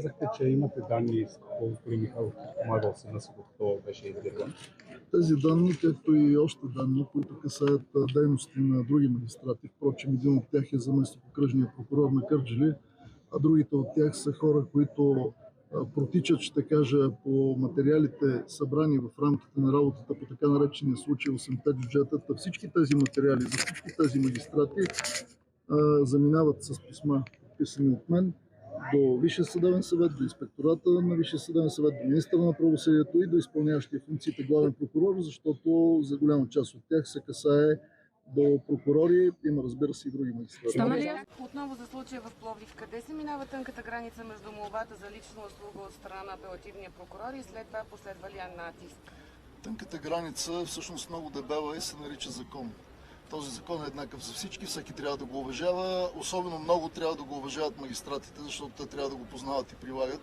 Казахте, че имате данни с какво господин Михайлов помагал сина си, докато беше издирван. Тези данни, както и още данни, които касаят дейности на други магистрати. Впрочем, един от тях е заместник-окръжния прокурор на Кърджали, а другите от тях са хора, които протичат, ще кажа, по материалите събрани в рамките на работата по така наречения случай 8-те бюджетата. Всички тези материали за всички тези магистрати заминават с писма, подписани от мен, до Висшия съдебен съвет, до инспектората на Висшия съдебен съвет, до министъра на правосъдието и до изпълняващия функциите главен прокурор, защото за голяма част от тях се касае до прокурори, има, разбира се, и други магистрати. Отново за случая в Пловдив, къде се минава тънката граница между молбата за лична услуга от страна на апелативния прокурор и след това последвалия натиск? Тънката граница всъщност много дебела и се нарича закон. Този закон е еднакъв за всички, всеки трябва да го уважава, особено много трябва да го уважават магистратите, защото те трябва да го познават и прилагат.